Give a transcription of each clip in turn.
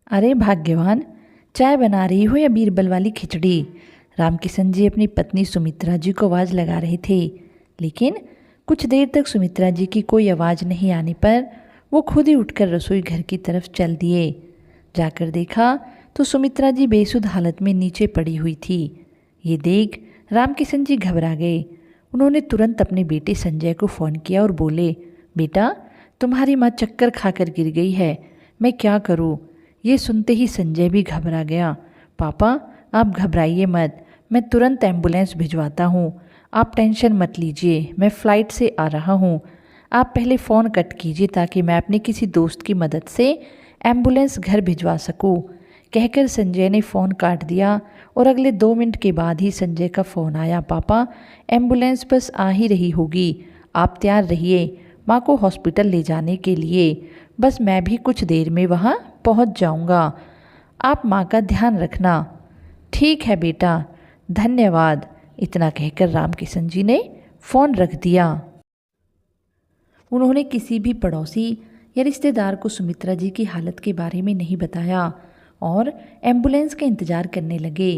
अरे भाग्यवान, चाय बना रही हो या बीरबल वाली खिचड़ी? रामकिशन जी अपनी पत्नी सुमित्रा जी को आवाज़ लगा रहे थे, लेकिन कुछ देर तक सुमित्रा जी की कोई आवाज़ नहीं आने पर वो खुद ही उठकर रसोई घर की तरफ चल दिए। जाकर देखा तो सुमित्रा जी बेसुध हालत में नीचे पड़ी हुई थी। ये देख रामकिशन जी घबरा गए। उन्होंने तुरंत अपने बेटे संजय को फ़ोन किया और बोले, बेटा, तुम्हारी माँ चक्कर खाकर गिर गई है, मैं क्या करूँ? ये सुनते ही संजय भी घबरा गया। पापा, आप घबराइए मत, मैं तुरंत एम्बुलेंस भिजवाता हूँ। आप टेंशन मत लीजिए, मैं फ़्लाइट से आ रहा हूँ। आप पहले फ़ोन कट कीजिए ताकि मैं अपने किसी दोस्त की मदद से एम्बुलेंस घर भिजवा सकूँ। कहकर संजय ने फ़ोन काट दिया और अगले 2 मिनट के बाद ही संजय का फ़ोन आया। पापा, एम्बुलेंस बस आ ही रही होगी, आप तैयार रहिए माँ को हॉस्पिटल ले जाने के लिए। बस मैं भी कुछ देर में वहाँ पहुँच जाऊँगा। आप माँ का ध्यान रखना। ठीक है बेटा, धन्यवाद। इतना कहकर रामकिशन जी ने फ़ोन रख दिया। उन्होंने किसी भी पड़ोसी या रिश्तेदार को सुमित्रा जी की हालत के बारे में नहीं बताया और एम्बुलेंस का इंतज़ार करने लगे।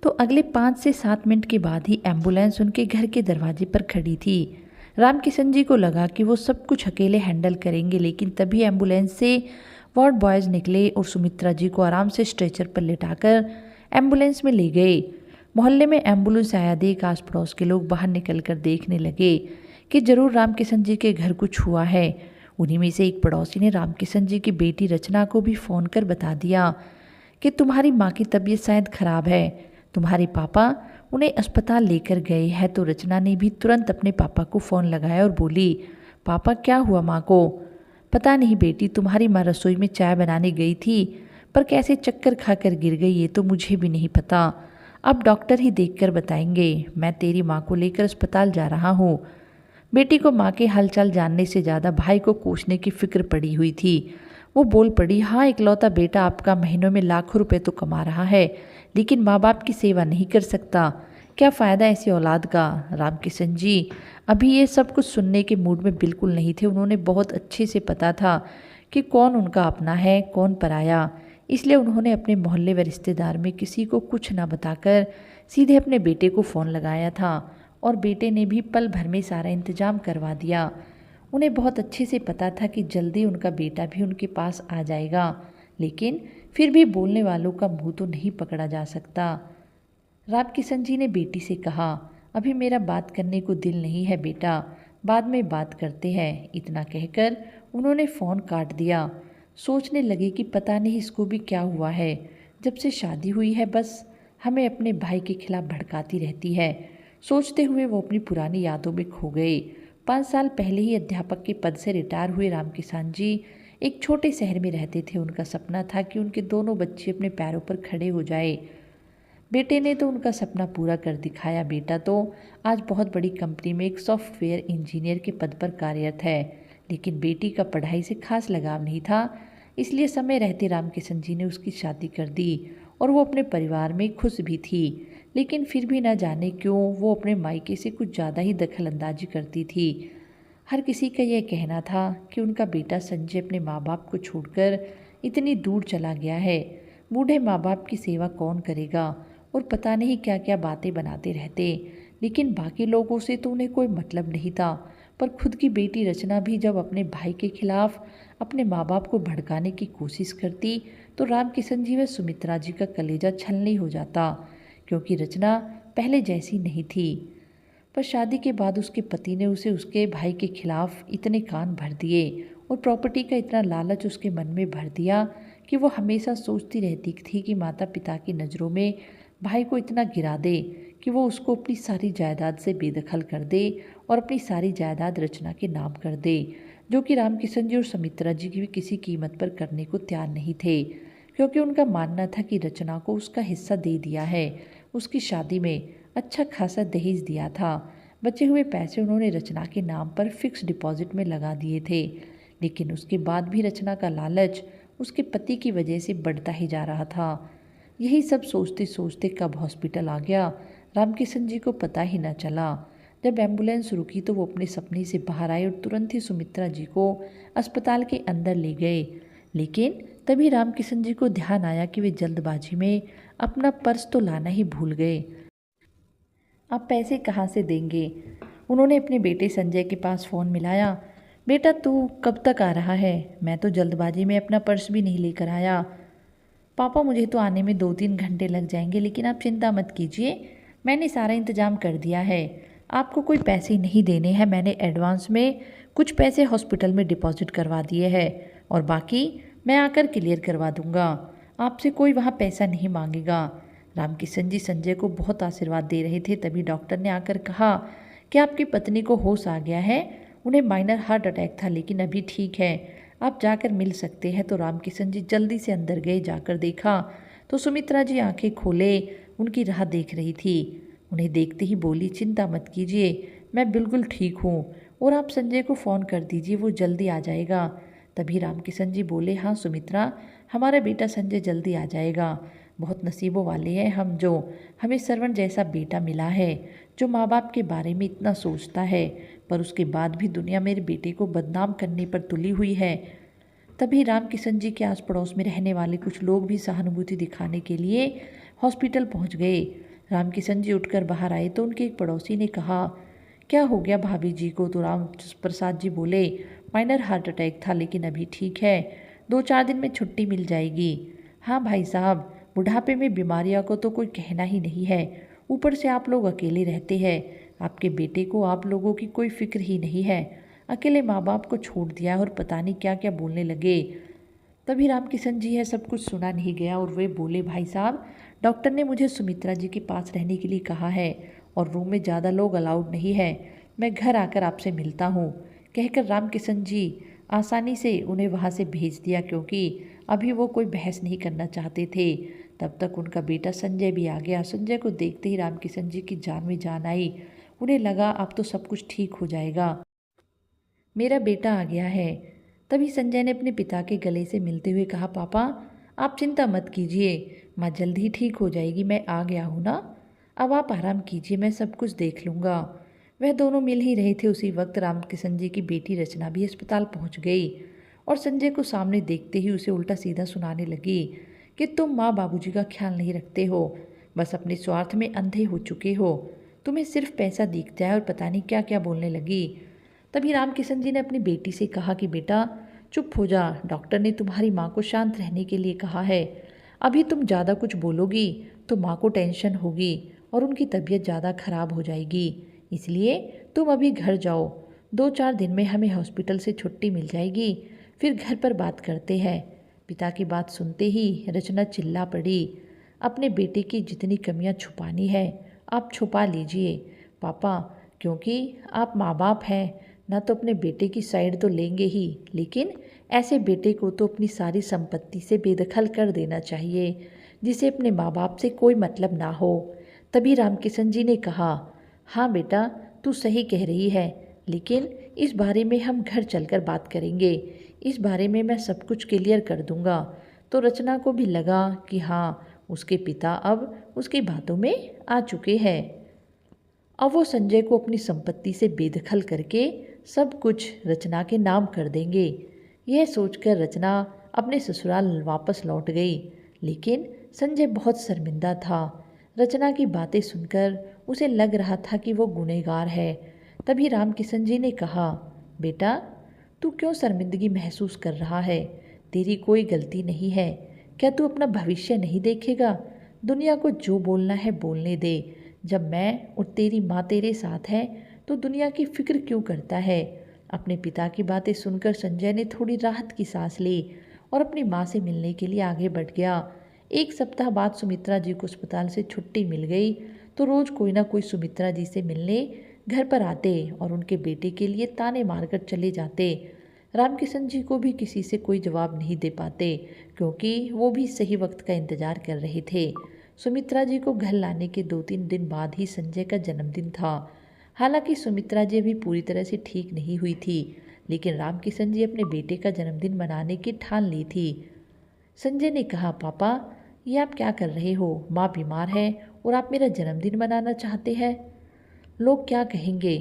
तो अगले 5 से 7 मिनट के बाद ही एम्बुलेंस उनके घर के दरवाजे पर खड़ी थी। रामकिशन जी को लगा कि वो सब कुछ अकेले हैंडल करेंगे, लेकिन तभी एम्बुलेंस से वार्ड बॉयज़ निकले और सुमित्रा जी को आराम से स्ट्रेचर पर लिटाकर एम्बुलेंस में ले गए। मोहल्ले में एम्बुलेंस आया देख आस पड़ोस के लोग बाहर निकल कर देखने लगे कि ज़रूर रामकिशन जी के घर कुछ हुआ है। उन्हीं में से एक पड़ोसी ने रामकिशन जी की बेटी रचना को भी फ़ोन कर बता दिया कि तुम्हारी माँ की तबीयत शायद ख़राब है, तुम्हारे पापा उन्हें अस्पताल लेकर गए हैं। तो रचना ने भी तुरंत अपने पापा को फ़ोन लगाया और बोली, पापा क्या हुआ माँ को? पता नहीं बेटी, तुम्हारी माँ रसोई में चाय बनाने गई थी पर कैसे चक्कर खाकर गिर गई ये तो मुझे भी नहीं पता। अब डॉक्टर ही देखकर बताएंगे। मैं तेरी माँ को लेकर अस्पताल जा रहा हूँ। बेटी को माँ के हालचाल जानने से ज़्यादा भाई को कोसने की फिक्र पड़ी हुई थी। वो बोल पड़ी, हाँ, इकलौता बेटा आपका महीनों में लाखों रुपए तो कमा रहा है, लेकिन माँ बाप की सेवा नहीं कर सकता। क्या फ़ायदा ऐसी औलाद का? रामकिशन जी अभी ये सब कुछ सुनने के मूड में बिल्कुल नहीं थे। उन्होंने बहुत अच्छे से पता था कि कौन उनका अपना है, कौन पराया। इसलिए उन्होंने अपने मोहल्ले व रिश्तेदार में किसी को कुछ ना बताकर सीधे अपने बेटे को फ़ोन लगाया था और बेटे ने भी पल भर में सारा इंतजाम करवा दिया। उन्हें बहुत अच्छे से पता था कि जल्दी उनका बेटा भी उनके पास आ जाएगा, लेकिन फिर भी बोलने वालों का मुंह तो नहीं पकड़ा जा सकता। रामकिशन जी ने बेटी से कहा, अभी मेरा बात करने को दिल नहीं है बेटा, बाद में बात करते हैं। इतना कहकर उन्होंने फ़ोन काट दिया। सोचने लगे कि पता नहीं इसको भी क्या हुआ है, जब से शादी हुई है बस हमें अपने भाई के खिलाफ भड़काती रहती है। सोचते हुए वो अपनी पुरानी यादों में खो गए। 5 साल पहले ही अध्यापक के पद से रिटायर हुए रामकिशन जी एक छोटे शहर में रहते थे। उनका सपना था कि उनके दोनों बच्चे अपने पैरों पर खड़े हो जाए। बेटे ने तो उनका सपना पूरा कर दिखाया। बेटा तो आज बहुत बड़ी कंपनी में एक सॉफ्टवेयर इंजीनियर के पद पर कार्यरत है, लेकिन बेटी का पढ़ाई से खास लगाव नहीं था। इसलिए समय रहते रामकिशन जी ने उसकी शादी कर दी और वो अपने परिवार में खुश भी थी। लेकिन फिर भी न जाने क्यों वो अपने मायके से कुछ ज़्यादा ही दखल अंदाजी करती थी। हर किसी का यह कहना था कि उनका बेटा संजय अपने माँ बाप को छोड़कर इतनी दूर चला गया है। बूढ़े माँ बाप की सेवा कौन करेगा? और पता नहीं क्या क्या बातें बनाते रहते, लेकिन बाकी लोगों से तो उन्हें कोई मतलब नहीं था। पर खुद की बेटी रचना भी जब अपने भाई के खिलाफ अपने माँ बाप को भड़काने की कोशिश करती तो रामकिशन जी व सुमित्रा जी का कलेजा छलनी हो जाता, क्योंकि रचना पहले जैसी नहीं थी। पर शादी के बाद उसके पति ने उसे उसके भाई के खिलाफ इतने कान भर दिए और प्रॉपर्टी का इतना लालच उसके मन में भर दिया कि वो हमेशा सोचती रहती थी कि माता पिता की नज़रों में भाई को इतना गिरा दे कि वो उसको अपनी सारी जायदाद से बेदखल कर दे और अपनी सारी जायदाद रचना के नाम कर दे, जो कि रामकिशन जी और सुमित्रा जी की भी किसी कीमत पर करने को तैयार नहीं थे, क्योंकि उनका मानना था कि रचना को उसका हिस्सा दे दिया है। उसकी शादी में अच्छा खासा दहेज दिया था। बचे हुए पैसे उन्होंने रचना के नाम पर फिक्स डिपॉजिट में लगा दिए थे, लेकिन उसके बाद भी रचना का लालच उसके पति की वजह से बढ़ता ही जा रहा था। यही सब सोचते सोचते कब हॉस्पिटल आ गया रामकिशन जी को पता ही न चला। जब एम्बुलेंस रुकी तो वो अपने सपने से बाहर आए और तुरंत ही सुमित्रा जी को अस्पताल के अंदर ले गए। लेकिन तभी रामकिशन जी को ध्यान आया कि वे जल्दबाजी में अपना पर्स तो लाना ही भूल गए। अब पैसे कहाँ से देंगे? उन्होंने अपने बेटे संजय के पास फ़ोन मिलाया। बेटा तू कब तक आ रहा है? मैं तो जल्दबाजी में अपना पर्स भी नहीं लेकर आया। पापा मुझे तो आने में 2-3 घंटे लग जाएंगे, लेकिन आप चिंता मत कीजिए, मैंने सारा इंतज़ाम कर दिया है। आपको कोई पैसे नहीं देने हैं, मैंने एडवांस में कुछ पैसे हॉस्पिटल में डिपॉजिट करवा दिए हैं और बाकी मैं आकर क्लियर करवा दूंगा। आपसे कोई वहाँ पैसा नहीं मांगेगा। रामकिशन जी संजय को बहुत आशीर्वाद दे रहे थे, तभी डॉक्टर ने आकर कहा कि आपकी पत्नी को होश आ गया है, उन्हें माइनर हार्ट अटैक था लेकिन अभी ठीक है, आप जाकर मिल सकते हैं। तो रामकिशन जी जल्दी से अंदर गए। जाकर देखा तो सुमित्रा जी आंखें खोले उनकी राह देख रही थी। उन्हें देखते ही बोली, चिंता मत कीजिए, मैं बिल्कुल ठीक हूँ और आप संजय को फ़ोन कर दीजिए, वो जल्दी आ जाएगा। तभी रामकिशन जी बोले, हाँ सुमित्रा, हमारा बेटा संजय जल्दी आ जाएगा। बहुत नसीबों वाले हैं हम जो हमें श्रवण जैसा बेटा मिला है, जो माँ बाप के बारे में इतना सोचता है, पर उसके बाद भी दुनिया मेरे बेटे को बदनाम करने पर तुली हुई है। तभी रामकिशन जी के आस पड़ोस में रहने वाले कुछ लोग भी सहानुभूति दिखाने के लिए हॉस्पिटल पहुंच गए। रामकिशन जी उठकर बाहर आए तो उनके एक पड़ोसी ने कहा, क्या हो गया भाभी जी को? तो राम प्रसाद जी बोले, माइनर हार्ट अटैक था लेकिन अभी ठीक है, 2-4 दिन में छुट्टी मिल जाएगी। हाँ भाई साहब, बुढ़ापे में बीमारियां को तो कोई कहना ही नहीं है, ऊपर से आप लोग अकेले रहते हैं, आपके बेटे को आप लोगों की कोई फिक्र ही नहीं है, अकेले माँ बाप को छोड़ दिया और पता नहीं क्या क्या बोलने लगे। तभी रामकिशन जी है सब कुछ सुना नहीं गया और वे बोले, भाई साहब, डॉक्टर ने मुझे सुमित्रा जी के पास रहने के लिए कहा है और रूम में ज़्यादा लोग अलाउड नहीं है, मैं घर आकर आपसे मिलता हूँ। कहकर रामकिशन जी आसानी से उन्हें वहाँ से भेज दिया, क्योंकि अभी वो कोई बहस नहीं करना चाहते थे। तब तक उनका बेटा संजय भी आ गया। संजय को देखते ही रामकिशन जी की जान में जान आई। उन्हें लगा अब तो सब कुछ ठीक हो जाएगा, मेरा बेटा आ गया है। तभी संजय ने अपने पिता के गले से मिलते हुए कहा, पापा आप चिंता मत कीजिए, माँ जल्द ही ठीक हो जाएगी, मैं आ गया हूँ ना, अब आप आराम कीजिए, मैं सब कुछ देख लूँगा। वह दोनों मिल ही रहे थे, उसी वक्त रामकिशन जी की बेटी रचना भी अस्पताल पहुँच गई और संजय को सामने देखते ही उसे उल्टा सीधा सुनाने लगी कि तुम माँ बाबूजी का ख्याल नहीं रखते हो, बस अपने स्वार्थ में अंधे हो चुके हो, तुम्हें सिर्फ पैसा दिखता है और पता नहीं क्या क्या बोलने लगी। तभी रामकिशन जी ने अपनी बेटी से कहा कि बेटा चुप हो जा, डॉक्टर ने तुम्हारी माँ को शांत रहने के लिए कहा है, अभी तुम ज़्यादा कुछ बोलोगी तो माँ को टेंशन होगी और उनकी तबीयत ज़्यादा खराब हो जाएगी, इसलिए तुम अभी घर जाओ, 2-4 दिन में हमें हॉस्पिटल से छुट्टी मिल जाएगी, फिर घर पर बात करते हैं। पिता की बात सुनते ही रचना चिल्ला पड़ी, अपने बेटे की जितनी कमियां छुपानी है आप छुपा लीजिए पापा, क्योंकि आप माँ बाप हैं ना, तो अपने बेटे की साइड तो लेंगे ही, लेकिन ऐसे बेटे को तो अपनी सारी संपत्ति से बेदखल कर देना चाहिए जिसे अपने माँ बाप से कोई मतलब ना हो। तभी रामकिशन जी ने कहा, हाँ बेटा तू सही कह रही है, लेकिन इस बारे में हम घर चलकर बात करेंगे, इस बारे में मैं सब कुछ क्लियर कर दूंगा। तो रचना को भी लगा कि हाँ उसके पिता अब उसकी बातों में आ चुके हैं, अब वो संजय को अपनी संपत्ति से बेदखल करके सब कुछ रचना के नाम कर देंगे। यह सोचकर रचना अपने ससुराल वापस लौट गई, लेकिन संजय बहुत शर्मिंदा था। रचना की बातें सुनकर उसे लग रहा था कि वो गुनहगार है। तभी रामकिशन जी ने कहा, बेटा तू क्यों शर्मिंदगी महसूस कर रहा है, तेरी कोई गलती नहीं है, क्या तू अपना भविष्य नहीं देखेगा? दुनिया को जो बोलना है बोलने दे, जब मैं और तेरी माँ तेरे साथ है तो दुनिया की फिक्र क्यों करता है? अपने पिता की बातें सुनकर संजय ने थोड़ी राहत की सांस ली और अपनी माँ से मिलने के लिए आगे बढ़ गया। 1 सप्ताह बाद सुमित्रा जी को अस्पताल से छुट्टी मिल गई तो रोज़ कोई ना कोई सुमित्रा जी से मिलने घर पर आते और उनके बेटे के लिए ताने मारकर चले जाते। रामकिशन जी को भी किसी से कोई जवाब नहीं दे पाते, क्योंकि वो भी सही वक्त का इंतजार कर रहे थे। सुमित्रा जी को घर लाने के 2-3 दिन बाद ही संजय का जन्मदिन था। हालांकि सुमित्रा जी अभी पूरी तरह से ठीक नहीं हुई थी, लेकिन रामकिशन जी अपने बेटे का जन्मदिन मनाने की ठान ली थी। संजय ने कहा, पापा ये आप क्या कर रहे हो, माँ बीमार है और आप मेरा जन्मदिन मनाना चाहते हैं, लोग क्या कहेंगे?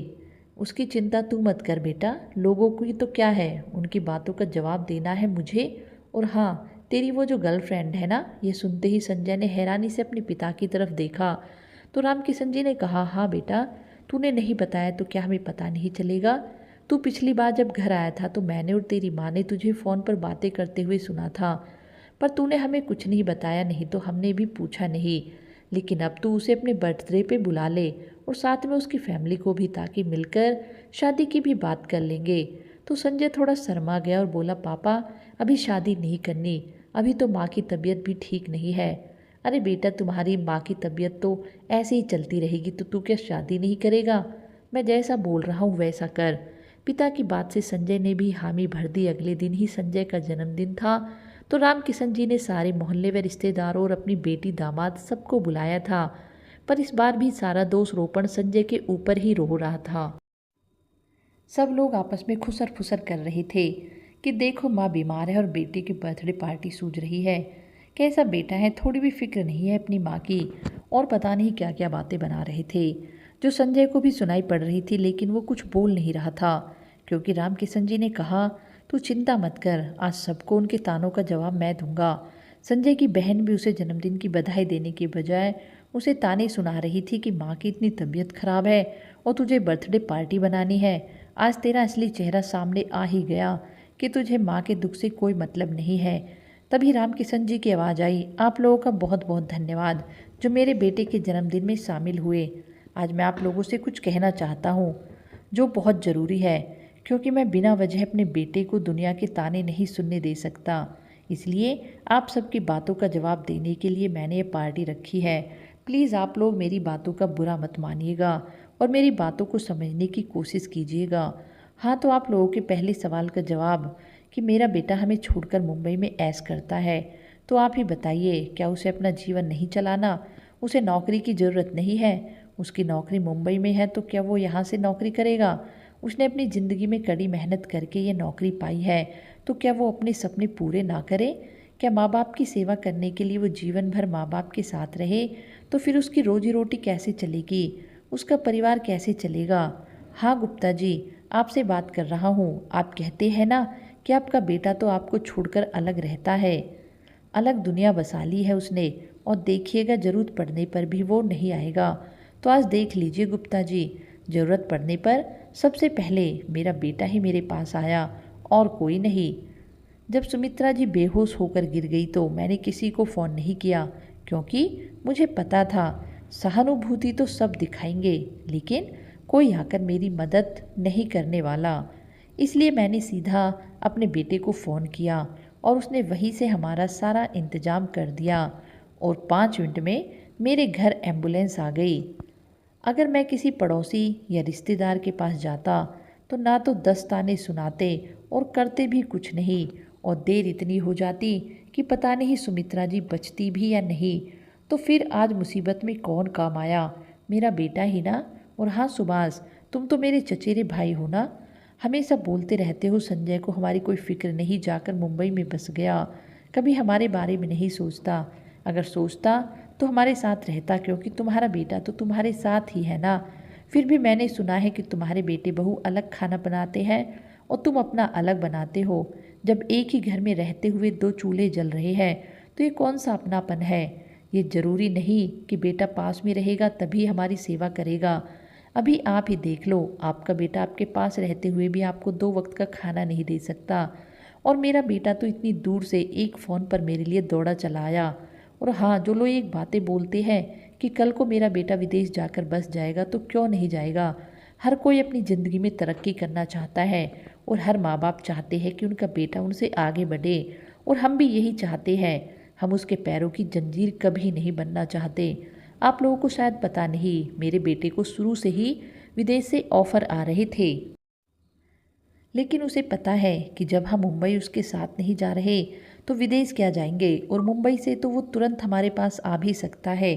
उसकी चिंता तू मत कर बेटा, लोगों की तो क्या है, उनकी बातों का जवाब देना है मुझे, और हाँ तेरी वो जो गर्लफ्रेंड है ना। ये सुनते ही संजय ने हैरानी से अपने पिता की तरफ देखा। तो रामकिशन जी ने कहा, हाँ बेटा, तूने नहीं बताया तो क्या हमें पता नहीं चलेगा। तू पिछली बार जब घर आया था तो मैंने और तेरी माँ ने तुझे फ़ोन पर बातें करते हुए सुना था, पर तूने हमें कुछ नहीं बताया, नहीं तो हमने भी पूछा नहीं। लेकिन अब तू उसे अपने बर्थडे पे बुला ले और साथ में उसकी फैमिली को भी, ताकि मिलकर शादी की भी बात कर लेंगे। तो संजय थोड़ा शर्मा गया और बोला, पापा अभी शादी नहीं करनी, अभी तो माँ की तबीयत भी ठीक नहीं है। अरे बेटा, तुम्हारी माँ की तबीयत तो ऐसे ही चलती रहेगी तो तू क्या शादी नहीं करेगा। मैं जैसा बोल रहा हूँ वैसा कर। पिता की बात से संजय ने भी हामी भर दी। अगले दिन ही संजय का जन्मदिन था। तो रामकिशन जी ने सारे मोहल्ले व रिश्तेदारों और अपनी बेटी दामाद सबको बुलाया था। पर इस बार भी सारा दोष रोपण संजय के ऊपर ही रो रहा था। सब लोग आपस में खुसर फुसर कर रहे थे कि देखो माँ बीमार है और बेटे की बर्थडे पार्टी सूझ रही है। कैसा बेटा है, थोड़ी भी फिक्र नहीं है अपनी माँ की। और पता नहीं क्या क्या बातें बना रहे थे जो संजय को भी सुनाई पड़ रही थी, लेकिन वो कुछ बोल नहीं रहा था क्योंकि रामकिशन जी ने कहा, तू चिंता मत कर, आज सबको उनके तानों का जवाब मैं दूंगा। संजय की बहन भी उसे जन्मदिन की बधाई देने के बजाय उसे ताने सुना रही थी कि माँ की इतनी तबीयत खराब है और तुझे बर्थडे पार्टी बनानी है। आज तेरा असली चेहरा सामने आ ही गया कि तुझे माँ के दुख से कोई मतलब नहीं है। तभी रामकिशन जी की आवाज़ आई, आप लोगों का बहुत बहुत धन्यवाद जो मेरे बेटे के जन्मदिन में शामिल हुए। आज मैं आप लोगों से कुछ कहना चाहता हूँ जो बहुत ज़रूरी है, क्योंकि मैं बिना वजह अपने बेटे को दुनिया के ताने नहीं सुनने दे सकता। इसलिए आप सबकी बातों का जवाब देने के लिए मैंने ये पार्टी रखी है। प्लीज़ आप लोग मेरी बातों का बुरा मत मानिएगा और मेरी बातों को समझने की कोशिश कीजिएगा। हाँ, तो आप लोगों के पहले सवाल का जवाब कि मेरा बेटा हमें छोड़कर मुंबई में ऐश करता है, तो आप ही बताइए, क्या उसे अपना जीवन नहीं चलाना? उसे नौकरी की ज़रूरत नहीं है? उसकी नौकरी मुंबई में है तो क्या वो यहाँ से नौकरी करेगा? उसने अपनी ज़िंदगी में कड़ी मेहनत करके ये नौकरी पाई है, तो क्या वो अपने सपने पूरे ना करे? क्या माँ बाप की सेवा करने के लिए वो जीवन भर माँ बाप के साथ रहे, तो फिर उसकी रोजी रोटी कैसे चलेगी? उसका परिवार कैसे चलेगा? हाँ गुप्ता जी, आपसे बात कर रहा हूँ। आप कहते हैं ना कि आपका बेटा तो आपको छोड़कर अलग रहता है, अलग दुनिया बसा ली है उसने, और देखिएगा ज़रूरत पड़ने पर भी वो नहीं आएगा। तो आज देख लीजिए गुप्ता जी, ज़रूरत पड़ने पर सबसे पहले मेरा बेटा ही मेरे पास आया और कोई नहीं। जब सुमित्रा जी बेहोश होकर गिर गई तो मैंने किसी को फ़ोन नहीं किया, क्योंकि मुझे पता था सहानुभूति तो सब दिखाएंगे लेकिन कोई आकर मेरी मदद नहीं करने वाला। इसलिए मैंने सीधा अपने बेटे को फ़ोन किया और उसने वहीं से हमारा सारा इंतज़ाम कर दिया और 5 मिनट में मेरे घर एम्बुलेंस आ गई। अगर मैं किसी पड़ोसी या रिश्तेदार के पास जाता तो ना तो 10 ताने सुनाते और करते भी कुछ नहीं, और देर इतनी हो जाती कि पता नहीं सुमित्रा जी बचती भी या नहीं। तो फिर आज मुसीबत में कौन काम आया? मेरा बेटा ही ना। और हाँ सुभाष, तुम तो मेरे चचेरे भाई हो ना। हमेशा बोलते रहते हो संजय को हमारी कोई फिक्र नहीं, जाकर मुंबई में बस गया, कभी हमारे बारे में नहीं सोचता। अगर सोचता तो हमारे साथ रहता, क्योंकि तुम्हारा बेटा तो तुम्हारे साथ ही है ना। फिर भी मैंने सुना है कि तुम्हारे बेटे बहू अलग खाना बनाते हैं और तुम अपना अलग बनाते हो। जब एक ही घर में रहते हुए 2 चूल्हे जल रहे हैं तो ये कौन सा अपनापन है? ये ज़रूरी नहीं कि बेटा पास में रहेगा तभी हमारी सेवा करेगा। अभी आप ही देख लो, आपका बेटा आपके पास रहते हुए भी आपको 2 वक्त का खाना नहीं दे सकता, और मेरा बेटा तो इतनी दूर से एक फ़ोन पर मेरे लिए दौड़ा चला आया। और हाँ, जो लोग एक बातें बोलते हैं कि कल को मेरा बेटा विदेश जाकर बस जाएगा, तो क्यों नहीं जाएगा? हर कोई अपनी ज़िंदगी में तरक्की करना चाहता है और हर माँ बाप चाहते हैं कि उनका बेटा उनसे आगे बढ़े, और हम भी यही चाहते हैं। हम उसके पैरों की जंजीर कभी नहीं बनना चाहते। आप लोगों को शायद पता नहीं, मेरे बेटे को शुरू से ही विदेश से ऑफ़र आ रहे थे, लेकिन उसे पता है कि जब हम मुंबई उसके साथ नहीं जा रहे तो विदेश क्या जाएंगे, और मुंबई से तो वो तुरंत हमारे पास आ भी सकता है,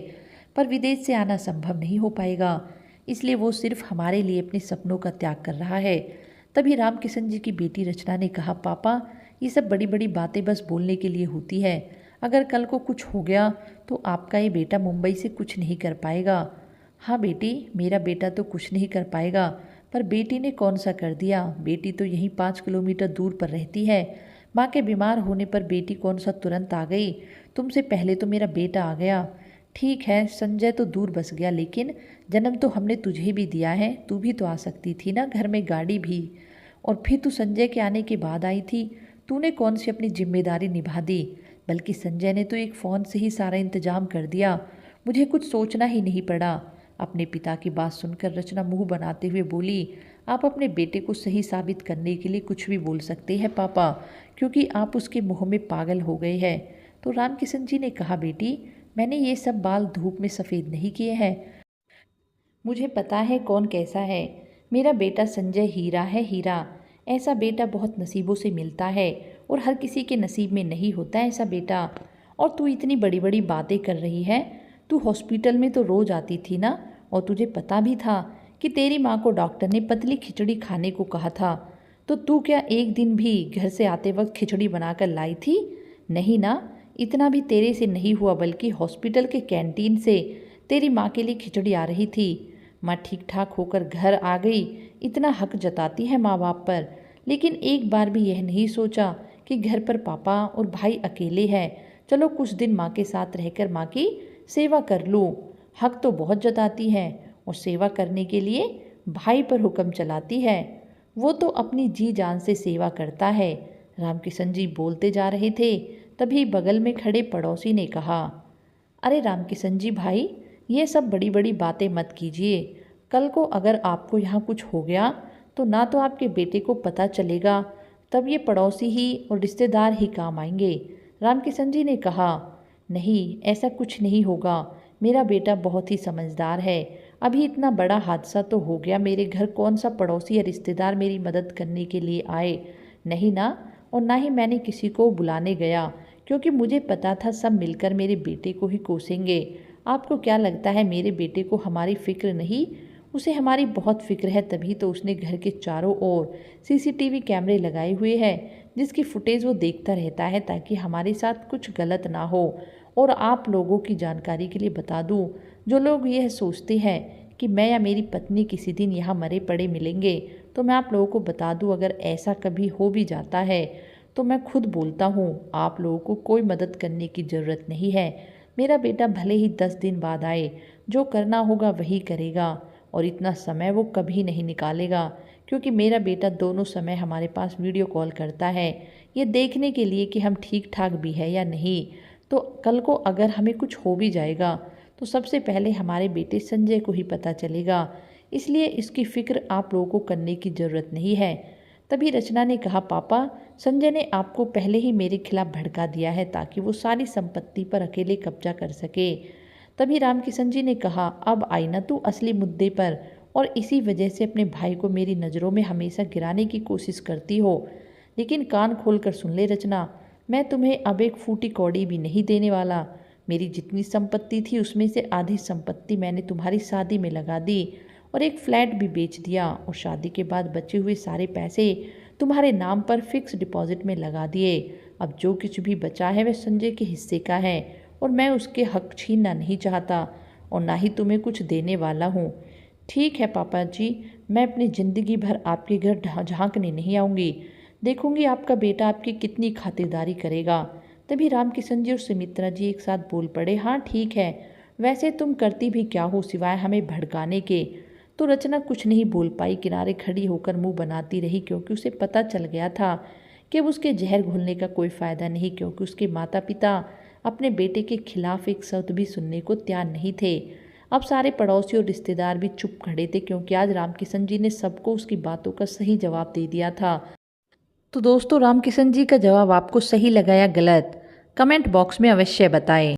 पर विदेश से आना संभव नहीं हो पाएगा। इसलिए वो सिर्फ हमारे लिए अपने सपनों का त्याग कर रहा है। तभी रामकिशन जी की बेटी रचना ने कहा, पापा ये सब बड़ी बड़ी बातें बस बोलने के लिए होती है। अगर कल को कुछ हो गया तो आपका ये बेटा मुंबई से कुछ नहीं कर पाएगा। हाँ बेटी, मेरा बेटा तो कुछ नहीं कर पाएगा, पर बेटी ने कौन सा कर दिया? बेटी तो यहीं 5 किलोमीटर दूर पर रहती है, माँ के बीमार होने पर बेटी कौन सा तुरंत आ गई, तुमसे पहले तो मेरा बेटा आ गया। ठीक है, संजय तो दूर बस गया, लेकिन जन्म तो हमने तुझे भी दिया है, तू भी तो आ सकती थी ना, घर में गाड़ी भी। और फिर तू संजय के आने के बाद आई थी, तूने कौन सी अपनी जिम्मेदारी निभा दी, बल्कि संजय ने तो एक फ़ोन से ही सारा इंतजाम कर दिया, मुझे कुछ सोचना ही नहीं पड़ा। अपने पिता की बात सुनकर रचना मुंह बनाते हुए बोली, आप अपने बेटे को सही साबित करने के लिए कुछ भी बोल सकते हैं पापा, क्योंकि आप उसके मुंह में पागल हो गए हैं। तो रामकिशन जी ने कहा, बेटी मैंने ये सब बाल धूप में सफ़ेद नहीं किए हैं, मुझे पता है कौन कैसा है। मेरा बेटा संजय हीरा है, हीरा। ऐसा बेटा बहुत नसीबों से मिलता है और हर किसी के नसीब में नहीं होता ऐसा बेटा। और तू इतनी बड़ी बड़ी बातें कर रही है, तू हॉस्पिटल में तो रोज़ आती थी ना, और तुझे पता भी था कि तेरी माँ को डॉक्टर ने पतली खिचड़ी खाने को कहा था, तो तू क्या एक दिन भी घर से आते वक्त खिचड़ी बनाकर लाई थी? नहीं ना, इतना भी तेरे से नहीं हुआ, बल्कि हॉस्पिटल के कैंटीन से तेरी माँ के लिए खिचड़ी आ रही थी। माँ ठीक ठाक होकर घर आ गई, इतना हक जताती है माँ बाप पर, लेकिन एक बार भी यह नहीं सोचा कि घर पर पापा और भाई अकेले हैं, चलो कुछ दिन माँ के साथ रहकर माँ की सेवा कर लूँ। हक तो बहुत जताती है और सेवा करने के लिए भाई पर हुक्म चलाती है, वो तो अपनी जी जान से सेवा करता है। रामकिशन जी बोलते जा रहे थे, तभी बगल में खड़े पड़ोसी ने कहा, अरे रामकिशन जी भाई, ये सब बड़ी बड़ी बातें मत कीजिए, कल को अगर आपको यहाँ कुछ हो गया तो ना तो आपके बेटे को पता चलेगा, तब ये पड़ोसी ही और रिश्तेदार ही काम आएंगे। रामकिशन जी ने कहा, नहीं ऐसा कुछ नहीं होगा, मेरा बेटा बहुत ही समझदार है, अभी इतना बड़ा हादसा तो हो गया मेरे घर, कौन सा पड़ोसी या रिश्तेदार मेरी मदद करने के लिए आए, नहीं ना, और ना ही मैंने किसी को बुलाने गया, क्योंकि मुझे पता था सब मिलकर मेरे बेटे को ही कोसेंगे। आपको क्या लगता है मेरे बेटे को हमारी फिक्र नहीं? उसे हमारी बहुत फिक्र है, तभी तो उसने घर के चारों ओर सीसीटीवी कैमरे लगाए हुए हैं, जिसकी फुटेज वो देखता रहता है ताकि हमारे साथ कुछ गलत ना हो। और आप लोगों की जानकारी के लिए बता दूं, जो लोग यह सोचते हैं कि मैं या मेरी पत्नी किसी दिन यहाँ मरे पड़े मिलेंगे, तो मैं आप लोगों को बता दूं, अगर ऐसा कभी हो भी जाता है तो मैं खुद बोलता हूँ, आप लोगों को कोई मदद करने की ज़रूरत नहीं है। मेरा बेटा भले ही 10 दिन बाद आए, जो करना होगा वही करेगा, और इतना समय वो कभी नहीं निकालेगा, क्योंकि मेरा बेटा दोनों समय हमारे पास वीडियो कॉल करता है, ये देखने के लिए कि हम ठीक ठाक भी है या नहीं। तो कल को अगर हमें कुछ हो भी जाएगा तो सबसे पहले हमारे बेटे संजय को ही पता चलेगा, इसलिए इसकी फ़िक्र आप लोगों को करने की ज़रूरत नहीं है। तभी रचना ने कहा, पापा संजय ने आपको पहले ही मेरे खिलाफ भड़का दिया है ताकि वो सारी संपत्ति पर अकेले कब्जा कर सके। तभी रामकिशन जी ने कहा, अब आई ना तू असली मुद्दे पर, और इसी वजह से अपने भाई को मेरी नज़रों में हमेशा गिराने की कोशिश करती हो। लेकिन कान खोल कर सुन ले रचना, मैं तुम्हें अब एक फूटी कौड़ी भी नहीं देने वाला। मेरी जितनी संपत्ति थी उसमें से आधी संपत्ति मैंने तुम्हारी शादी में लगा दी, और एक फ्लैट भी बेच दिया, और शादी के बाद बचे हुए सारे पैसे तुम्हारे नाम पर फिक्स डिपॉजिट में लगा दिए। अब जो कुछ भी बचा है वह संजय के हिस्से का है, और मैं उसके हक छीनना नहीं चाहता, और ना ही तुम्हें कुछ देने वाला हूँ। ठीक है पापा जी, मैं अपनी ज़िंदगी भर आपके घर झांकने नहीं आऊँगी, देखूंगी आपका बेटा आपकी कितनी खातिरदारी करेगा। तभी रामकिशन जी और सुमित्रा जी एक साथ बोल पड़े, हाँ ठीक है, वैसे तुम करती भी क्या हो सिवाय हमें भड़काने के। तो रचना कुछ नहीं बोल पाई, किनारे खड़ी होकर मुंह बनाती रही, क्योंकि उसे पता चल गया था कि अब उसके जहर घुलने का कोई फ़ायदा नहीं, क्योंकि उसके माता पिता अपने बेटे के खिलाफ एक शब्द भी सुनने को तैयार नहीं थे। अब सारे पड़ोसी और रिश्तेदार भी चुप खड़े थे, क्योंकि आज रामकिशन जी ने सबको उसकी बातों का सही जवाब दे दिया था। तो दोस्तों, रामकिशन जी का जवाब आपको सही लगा या गलत, कमेंट बॉक्स में अवश्य बताएं।